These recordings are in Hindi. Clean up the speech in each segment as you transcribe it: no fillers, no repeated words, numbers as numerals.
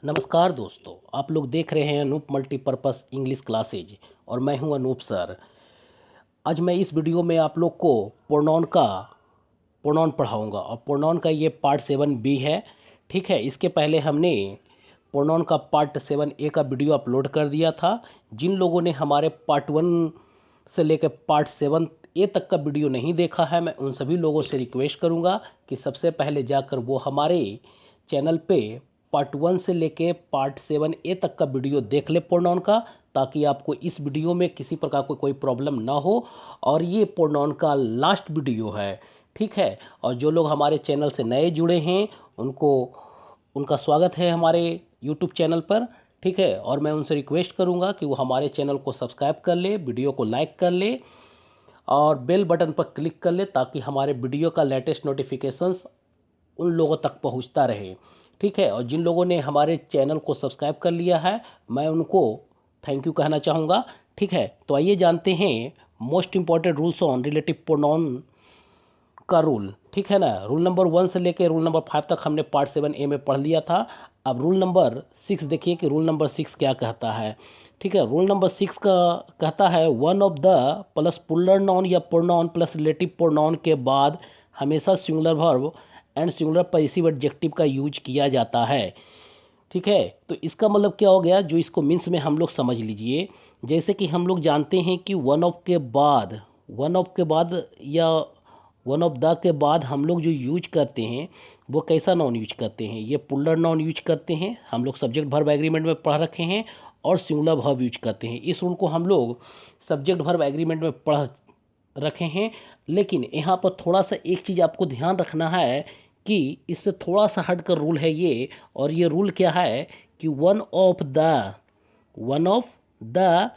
नमस्कार दोस्तों, आप लोग देख रहे हैं अनूप मल्टीपर्पस इंग्लिश क्लासेज और मैं हूं अनूप सर। आज मैं इस वीडियो में आप लोग को प्रोनाउन पढ़ाऊंगा और प्रोनाउन का ये पार्ट 7B है। ठीक है, इसके पहले हमने प्रोनाउन का पार्ट 7A का वीडियो अपलोड कर दिया था। जिन लोगों ने हमारे पार्ट 1 से लेकर पार्ट 7A तक का वीडियो नहीं देखा है, मैं उन सभी लोगों से रिक्वेस्ट करूंगा कि सबसे पहले जाकर वो हमारे चैनल पे पार्ट 1 से लेके पार्ट 7A तक का वीडियो देख ले प्रोनाउन का, ताकि आपको इस वीडियो में किसी प्रकार को कोई प्रॉब्लम ना हो। और ये प्रोनाउन का लास्ट वीडियो है, ठीक है। और जो लोग हमारे चैनल से नए जुड़े हैं उनका स्वागत है हमारे यूट्यूब चैनल पर, ठीक है। और मैं उनसे रिक्वेस्ट करूंगा कि वो हमारे चैनल को सब्सक्राइब कर ले, वीडियो को लाइक कर ले और बेल बटन पर क्लिक कर ले, ताकि हमारे वीडियो का लेटेस्ट नोटिफिकेशंस उन लोगों तक पहुंचता रहे, ठीक है। और जिन लोगों ने हमारे चैनल को सब्सक्राइब कर लिया है, मैं उनको थैंक यू कहना चाहूँगा, ठीक है। तो आइए जानते हैं most important rules on relative pronoun का रूल, ठीक है ना। रूल नंबर 1 से लेकर रूल नंबर 5 तक हमने पार्ट 7A में पढ़ लिया था। अब रूल नंबर 6 देखिए कि रूल नंबर 6 क्या कहता है, ठीक है। रूल नंबर 6 का कहता है one of the plus puller noun या प्रोनाउन प्लस रिलेटिव प्रोनाउन के बाद हमेशा singular verb and singular possessive adjective का यूज किया जाता है, ठीक है। तो इसका मतलब क्या हो गया, जो इसको मीन्स में हम लोग समझ लीजिए। जैसे कि हम लोग जानते हैं कि वन ऑफ के बाद या वन ऑफ द के बाद हम लोग जो यूज करते हैं वो कैसा नाउन यूज करते हैं, ये पुलर नाउन यूज करते हैं। हम लोग सब्जेक्ट वर्ब एग्रीमेंट में पढ़ रखे हैं और सिंगुलर वर्ब यूज करते हैं। इस रूल को हम लोग सब्जेक्ट वर्ब एग्रीमेंट में पढ़ रखे हैं। लेकिन यहाँ पर थोड़ा सा एक चीज़ आपको ध्यान रखना है कि इससे थोड़ा सा हट कर रूल है ये। और ये रूल क्या है कि वन ऑफ द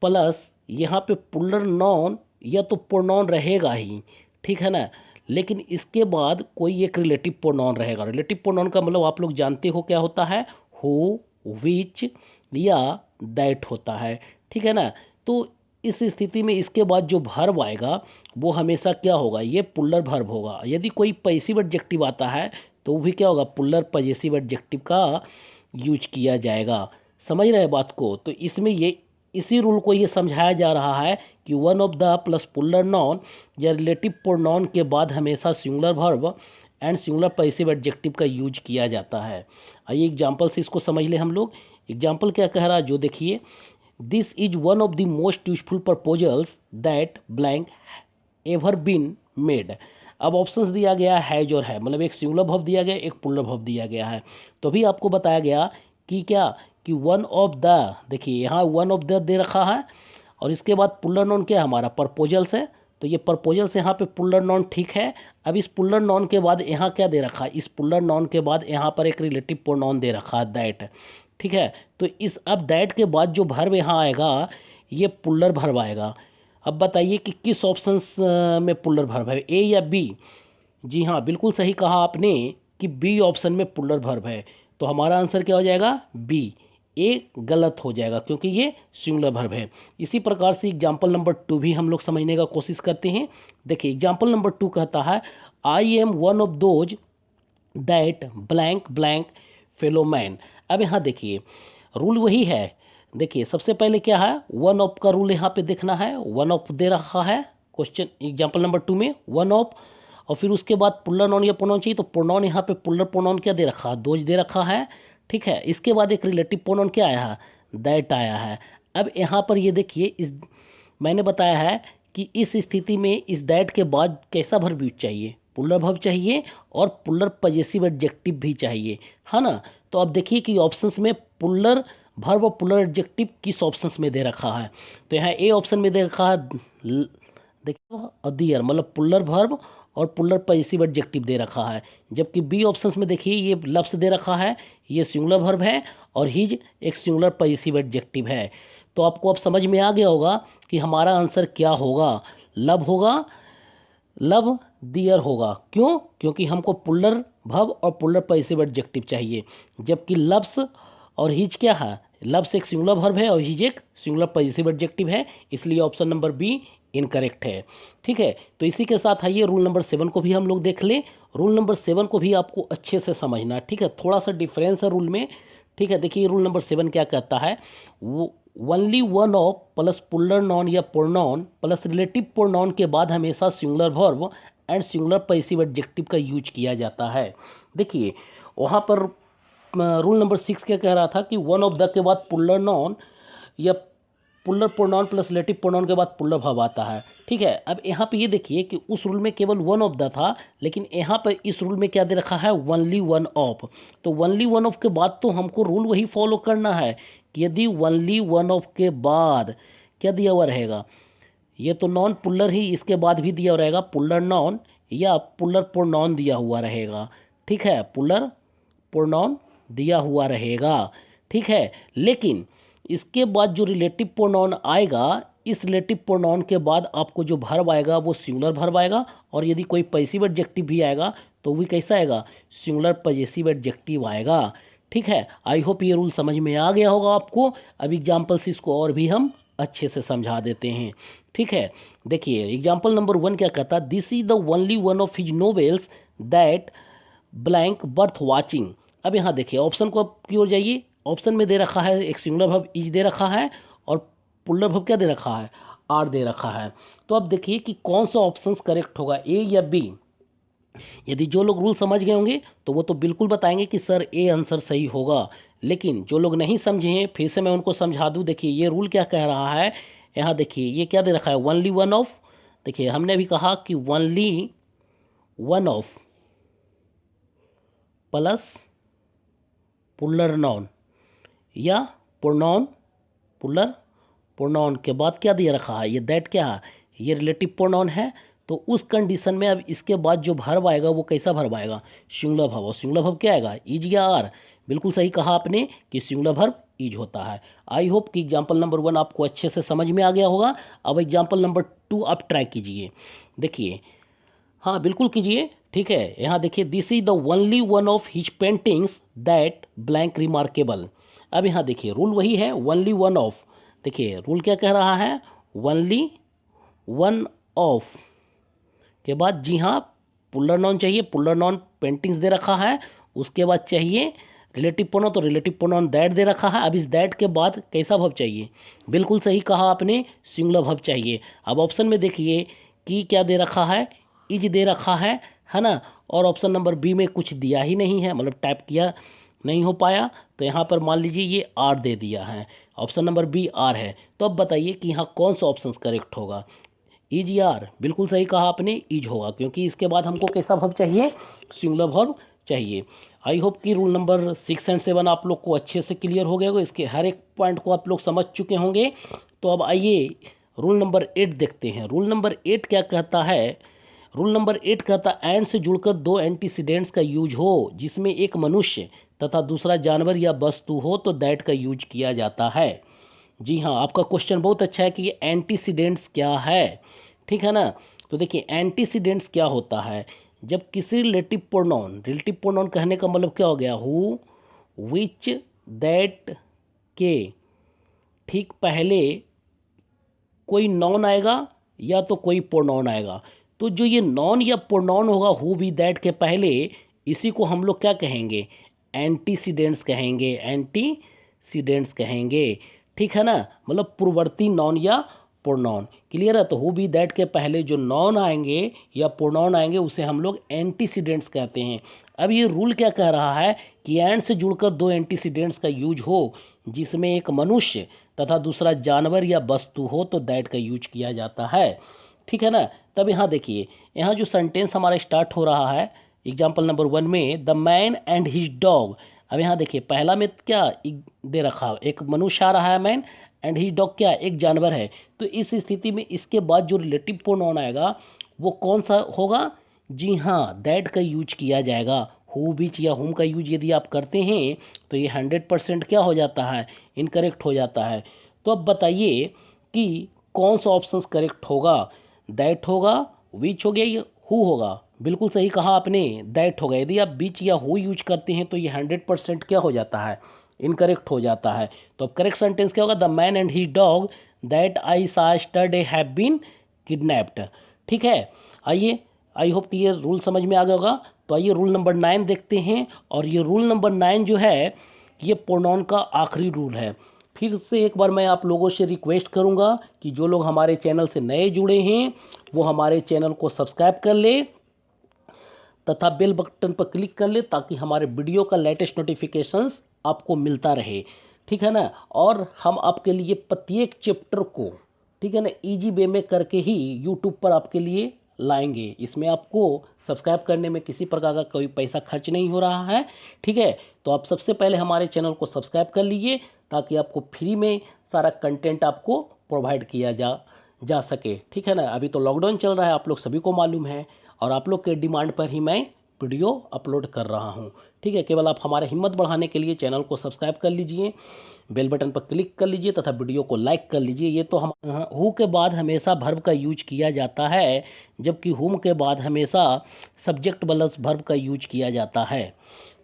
प्लस यहाँ पे पुलर नाउन या तो प्रोनाउन रहेगा ही, ठीक है ना। लेकिन इसके बाद कोई एक रिलेटिव प्रोनाउन रहेगा। रिलेटिव प्रोनाउन का मतलब आप लोग जानते हो क्या होता है, हु, विच या दैट होता है, ठीक है ना। तो इस स्थिति में इसके बाद जो वर्ब आएगा वो हमेशा क्या होगा, ये पुलर वर्ब होगा। यदि कोई पैसिव एडजेक्टिव आता है तो वो भी क्या होगा, पुलर पॉसेसिव एडजेक्टिव का यूज किया जाएगा। समझ रहे हैं बात को। तो इसमें ये इसी रूल को ये समझाया जा रहा है कि one of the plus puller noun या रिलेटिव प्रोनाउन के बाद हमेशा singular verb and singular possessive adjective का यूज किया जाता है। आइए एग्जाम्पल से इसको समझ ले हम लोग। एग्जाम्पल क्या कह रहा है, जो देखिए, this is one of the most useful proposals that blank ever been made. अब ऑप्शंस दिया गया है और है, मतलब एक सिंगुलर वर्ब दिया गया, एक पुलर वर्ब दिया गया है। तो भी आपको बताया गया कि क्या कि वन ऑफ द, देखिए यहाँ वन ऑफ द दे रखा है और इसके बाद पुलर नाउन क्या है हमारा, प्रपोजल्स है। तो ये प्रपोजल्स यहाँ पे पुलर नाउन ठीक है। अब इस पुलर नाउन के बाद यहाँ क्या दे रखा है, इस पुलर नाउन के बाद यहाँ पर एक रिलेटिव प्रोनाउन दे रखा है दैट, ठीक है। तो इस अब दैट के बाद जो वर्ब यहाँ आएगा ये पुलर वर्ब आएगा। अब बताइए कि किस ऑप्शंस में पुलर वर्ब है, ए या बी। जी हाँ, बिल्कुल सही कहा आपने कि बी ऑप्शन में पुलर वर्ब है। तो हमारा आंसर क्या हो जाएगा, बी। ए गलत हो जाएगा क्योंकि ये सिंगुलर वर्ब है। इसी प्रकार से एग्जाम्पल नंबर 2 भी हम लोग समझने का कोशिश करते हैं। देखिए एग्जाम्पल नंबर 2 कहता है I am one of those that blank blank fellow man. अब यहाँ देखिए रूल वही है। देखिए सबसे पहले क्या है, वन ऑफ का रूल यहाँ पे देखना है। वन ऑफ दे रखा है क्वेश्चन एग्जाम्पल नंबर 2 में, वन ऑफ, और फिर उसके बाद पुलर नाउन या प्रोनाउन चाहिए। तो प्रोनाउन यहाँ पे पुलर प्रोनाउन क्या दे रखा है, दोज दे रखा है, ठीक है। इसके बाद एक रिलेटिव प्रोनाउन क्या आया है, दैट आया है। अब यहाँ पर ये देखिए, इस मैंने बताया है कि इस स्थिति में इस दैट के बाद कैसा वर्ब यूज चाहिए, पुलर वर्ब चाहिए और पुलर पॉसेसिव एडजेक्टिव भी चाहिए, है ना। तो अब देखिए कि ऑप्शंस में पुलर वर्ब और पुलर एडजेक्टिव किस ऑप्शंस में दे रखा है। तो यहाँ ए ऑप्शन में दे रखा है, देखिए अदियर, मतलब पुलर वर्ब और पुलर पॉसेसिव एडजेक्टिव दे रखा है। जबकि बी ऑप्शंस में देखिए ये लफ्स दे रखा है, ये सिंगुलर वर्ब है और हिज एक सिंगुलर पॉसेसिव एडजेक्टिव है। तो आपको अब समझ में आ गया होगा कि हमारा आंसर क्या होगा, लब होगा, लब दियर होगा। क्यों, क्योंकि हमको पुलर वर्ब और पुलर पॉसेसिव एडजेक्टिव चाहिए। जबकि लव्स और हिज क्या है, लव्स एक सिंगुलर वर्ब है और हिज एक सिंगुलर पॉसेसिव एडजेक्टिव है, इसलिए ऑप्शन नंबर बी इनकरेक्ट है, ठीक है। तो इसी के साथ आइए रूल नंबर 7 को भी हम लोग देख लें। रूल नंबर 7 को भी आपको अच्छे से समझना है, ठीक है। थोड़ा सा डिफरेंस है रूल में, ठीक है, देखिए रूल नंबर 7 क्या कहता है, वो only one of plus puller non या प्रोनाउन प्लस रिलेटिव प्रोनाउन के बाद हमेशा singular verb and singular passive adjective का यूज किया जाता है। देखिए वहाँ पर रूल नंबर 6 क्या कह रहा था कि वन ऑफ द के बाद पुलर नॉन या puller pronoun plus relative pronoun के बाद पुलर वर्ब आता है। ठीक है, अब यहाँ पे ये देखिए कि उस रूल में केवल वन ऑफ द था, लेकिन यहाँ पर इस रूल में क्या दे रखा है, ओनली वन ऑफ। तो ओनली वन ऑफ के बाद तो हमको रूल वही फॉलो करना है कि यदि ओनली वन ऑफ के बाद क्या दिया हुआ रहेगा, ये तो नॉन पुलर ही इसके बाद भी दिया हुआ रहेगा, पुलर नॉन या पुलर प्रोनाउन दिया हुआ रहेगा। ठीक है, पुलर प्रोनाउन दिया हुआ रहेगा। ठीक है, लेकिन इसके बाद जो रिलेटिव प्रोनाउन आएगा, इस रिलेटिव प्रोनाउन के बाद आपको जो वर्ब आएगा वो सिंगुलर वर्ब आएगा, और यदि कोई पैसिव एडजेक्टिव भी आएगा तो भी कैसा आएगा, सिंगुलर पजेसिव एडजेक्टिव आएगा। ठीक है, आई होप ये रूल समझ में आ गया होगा आपको। अब एग्जाम्पल्स इसको और भी हम अच्छे से समझा देते हैं। ठीक है, देखिए एग्जाम्पल नंबर 1 क्या कहता है, this is the only one of his novels that blank birth watching. अब यहाँ देखिए ऑप्शन को आप की ओर जाइए, ऑप्शन में दे रखा है एक सिंगुलर वर्ब इज दे रखा है और पुलर वर्ब क्या दे रखा है, आर दे रखा है। तो अब देखिए कि कौन सा ऑप्शन करेक्ट होगा, ए या बी। यदि जो लोग रूल समझ गए होंगे तो वो तो बिल्कुल बताएंगे कि सर ए आंसर सही होगा, लेकिन जो लोग नहीं समझे हैं फिर से मैं उनको समझा दूं। देखिए ये रूल क्या कह रहा है, यहाँ देखिए ये क्या दे रखा है, ओनली वन ऑफ। देखिए हमने अभी कहा कि only one of plus puller noun या प्रोनाउन, पुलर प्रोनाउन के बाद क्या दिया रखा है, ये दैट क्या है, ये रिलेटिव प्रोनाउन है। तो उस कंडीशन में अब इसके बाद जो वर्ब आएगा वो कैसा वर्ब आएगा, सिंगुलर वर्ब। और सिंगुलर वर्ब क्या आएगा, इज या आर। बिल्कुल सही कहा आपने कि सिंगुलर वर्ब इज होता है। आई होप कि एग्जाम्पल नंबर 1 आपको अच्छे से समझ में आ गया होगा। अब एग्जाम्पल नंबर 2 आप ट्राई कीजिए। देखिए, हाँ बिल्कुल कीजिए। ठीक है, यहाँ देखिए, this is the only one of his paintings that blank remarkable. अब यहाँ देखिए रूल वही है, ओनली वन ऑफ। देखिए रूल क्या कह रहा है, ओनली वन ऑफ के बाद, जी हाँ पुलर नॉन चाहिए, पुलर नॉन पेंटिंग्स दे रखा है, उसके बाद चाहिए रिलेटिव प्रोनाउन, तो रिलेटिव प्रोनाउन दैट दे रखा है। अब इस दैट के बाद कैसा वर्ब चाहिए, बिल्कुल सही कहा आपने, सिंगुलर वर्ब चाहिए। अब ऑप्शन में देखिए कि क्या दे रखा है, इज दे रखा है ना, और ऑप्शन नंबर बी में कुछ दिया ही नहीं है, मतलब टाइप किया नहीं हो पाया, तो यहाँ पर मान लीजिए ये आर दे दिया है, ऑप्शन नंबर बी आर है। तो अब बताइए कि यहाँ कौन सा ऑप्शन करेक्ट होगा, इज या आर। बिल्कुल सही कहा आपने, इज होगा, क्योंकि इसके बाद हमको कैसा वर्ब चाहिए, सिंगुलर वर्ब चाहिए। आई होप कि रूल नंबर 6 एंड 7 आप लोग को अच्छे से क्लियर हो गया होगा, इसके हर एक पॉइंट को आप लोग समझ चुके होंगे। तो अब आइए रूल नंबर 8 देखते हैं। रूल नंबर 8 क्या कहता है, रूल नंबर 8 कहता है एंड से जुड़कर दो एंटीसीडेंट्स का यूज हो जिसमें एक मनुष्य तथा दूसरा जानवर या वस्तु हो तो दैट का यूज किया जाता है। जी हाँ, आपका क्वेश्चन बहुत अच्छा है कि ये एंटीसीडेंट्स क्या है। ठीक है ना, तो देखिए एंटीसीडेंट्स क्या होता है, जब किसी रिलेटिव प्रोनाउन कहने का मतलब क्या हो गया, हु विच दैट के ठीक पहले कोई नॉन आएगा या तो कोई प्रोनाउन आएगा। तो जो ये नॉन या प्रोनाउन होगा हु भी दैट के पहले, इसी को हम लोग क्या कहेंगे, एंटीसीडेंट्स कहेंगे, एंटीसीडेंट्स कहेंगे। ठीक है ना, मतलब पूर्ववर्ती नॉन या प्रोनाउन। क्लियर है, तो हु भी दैट के पहले जो नॉन आएंगे या प्रोनाउन आएंगे उसे हम लोग एंटीसीडेंट्स कहते हैं। अब ये रूल क्या कह रहा है कि एंड से जुड़कर दो एंटीसीडेंट्स का यूज हो जिसमें एक मनुष्य तथा दूसरा जानवर या वस्तु हो तो दैट का यूज किया जाता है। ठीक है ना, तब यहाँ देखिए, यहाँ जो सेंटेंस हमारा स्टार्ट हो रहा है एग्जाम्पल नंबर 1 में, the man and his dog. अब यहाँ देखिए पहला में क्या दे रखा, एक मनुष्य आ रहा है, मैन, एंड हिज डॉग क्या, एक जानवर है। तो इस स्थिति में इसके बाद जो रिलेटिव प्रोनाउन आएगा वो कौन सा होगा, जी हाँ दैट का यूज किया जाएगा। हु बीच या हुम का यूज यदि आप करते हैं तो ये 100% क्या हो जाता है, इनकरेक्ट हो जाता है। तो अब बताइए कि कौन सा ऑप्शन करेक्ट होगा, दैट होगा, विच हो गया, या हु होगा। बिल्कुल सही कहा आपने, दैट होगा। यदि आप बीच या हु यूज करते हैं तो ये 100% क्या हो जाता है, इनकरेक्ट हो जाता है। तो अब करेक्ट सेंटेंस क्या होगा, the man and his dog that I सा यस्टरडे हैव बीन किडनैप्ड। ठीक है, आइए, आई होप कि ये रूल समझ में आ गया होगा। तो आइए रूल नंबर 9 देखते हैं। और ये रूल नंबर 9 जो है ये प्रोनाउन का आखिरी रूल है। फिर से एक बार मैं आप लोगों से रिक्वेस्ट करूंगा कि जो लोग हमारे चैनल से नए जुड़े हैं वो हमारे चैनल को सब्सक्राइब कर ले तथा बेल बटन पर क्लिक कर ले ताकि हमारे वीडियो का लेटेस्ट नोटिफिकेशंस आपको मिलता रहे, ठीक है ना। और हम आपके लिए प्रत्येक चैप्टर को, ठीक है ना, इजी वे में करके ही यूट्यूब पर आपके लिए लाएंगे। इसमें आपको सब्सक्राइब करने में किसी प्रकार का कोई पैसा खर्च नहीं हो रहा है, ठीक है। तो आप सबसे पहले हमारे चैनल को सब्सक्राइब कर लीजिए ताकि आपको फ्री में सारा कंटेंट आपको प्रोवाइड किया जा सके, ठीक है ना। अभी तो लॉकडाउन चल रहा है, आप लोग सभी को मालूम है, और आप लोग के डिमांड पर ही मैं वीडियो अपलोड कर रहा हूँ, ठीक है। केवल आप हमारा हिम्मत बढ़ाने के लिए चैनल को सब्सक्राइब कर लीजिए, बेल बटन पर क्लिक कर लीजिए तथा वीडियो को लाइक कर लीजिए। ये तो हम हु के बाद हमेशा वर्ब का यूज किया जाता है, जबकि हुम के बाद हमेशा सब्जेक्ट प्लस वर्ब का यूज किया जाता है,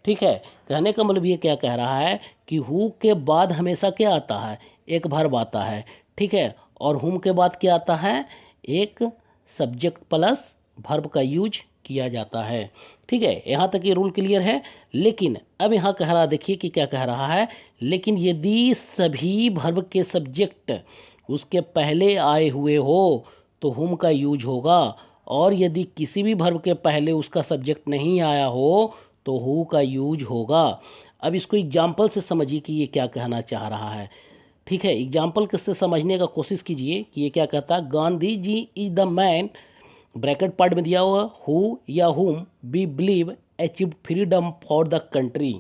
ठीक है। कहने का मतलब ये क्या कह रहा है कि हु के बाद हमेशा क्या आता है, एक वर्ब आता है, ठीक है। और हुम के बाद क्या आता है, एक सब्जेक्ट प्लस वर्ब का यूज किया जाता है, ठीक है। यहाँ तक ये रूल क्लियर है। लेकिन अब यहाँ कह रहा, देखिए कि क्या कह रहा है, लेकिन यदि सभी वर्ब के सब्जेक्ट उसके पहले आए हुए हो तो हुम का यूज होगा, और यदि किसी भी वर्ब के पहले उसका सब्जेक्ट नहीं आया हो तो हु का यूज होगा। अब इसको एग्जाम्पल से समझिए कि ये क्या कहना चाह रहा है, ठीक है। एग्जाम्पल से समझने का कोशिश कीजिए कि ये क्या कहता है। Gandhi ji is the man, bracket part में दिया हुआ, हु या whom we believe achieve freedom for the country.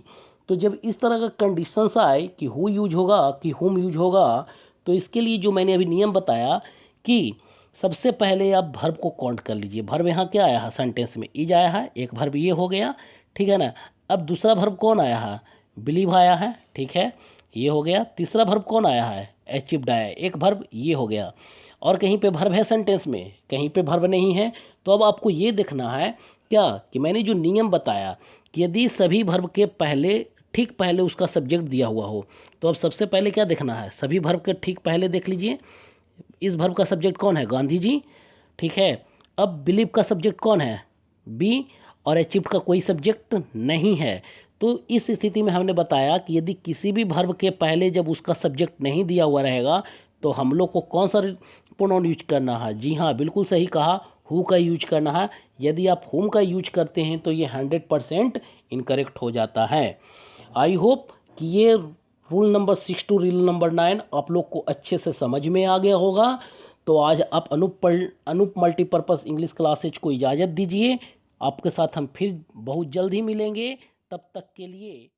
तो जब इस तरह का कंडीशंस आए कि हु यूज होगा कि हुम यूज होगा, तो इसके लिए जो मैंने अभी नियम बताया कि सबसे पहले आप वर्ब को काउंट कर लीजिए। वर्ब यहाँ क्या आया है, सेंटेंस में इज आया है, एक वर्ब ये हो गया, ठीक है ना। अब दूसरा वर्ब कौन आया है, बिलीव आया है, ठीक है, ये हो गया। तीसरा वर्ब कौन आया है, अचीव्ड आया है, एक वर्ब ये हो गया। और कहीं पे वर्ब है सेंटेंस में, कहीं पे वर्ब नहीं है। तो अब आपको ये देखना है क्या कि मैंने जो नियम बताया कि यदि सभी वर्ब के पहले, ठीक पहले उसका सब्जेक्ट दिया हुआ हो, तो अब सबसे पहले क्या देखना है, सभी वर्ब के ठीक पहले देख लीजिए। इस वर्ब का सब्जेक्ट कौन है, गांधी जी, ठीक है। अब बिलीव का सब्जेक्ट कौन है, बी, और अचीव्ड का कोई सब्जेक्ट नहीं है। तो इस स्थिति में हमने बताया कि यदि किसी भी वर्ब के पहले जब उसका सब्जेक्ट नहीं दिया हुआ रहेगा तो हम लोग को कौन सा प्रोनाउन यूज करना है, जी हाँ बिल्कुल सही कहा, हु का यूज करना है। यदि आप हुम का यूज करते हैं तो ये 100% इनकरेक्ट हो जाता है। आई होप कि ये rule number 6 to rule number 9 आप लोग को अच्छे से समझ में आ गया होगा। तो आज आप अनूप मल्टीपर्पज़ इंग्लिश क्लासेज को इजाज़त दीजिए। आपके साथ हम फिर बहुत जल्द ही मिलेंगे, तब तक के लिए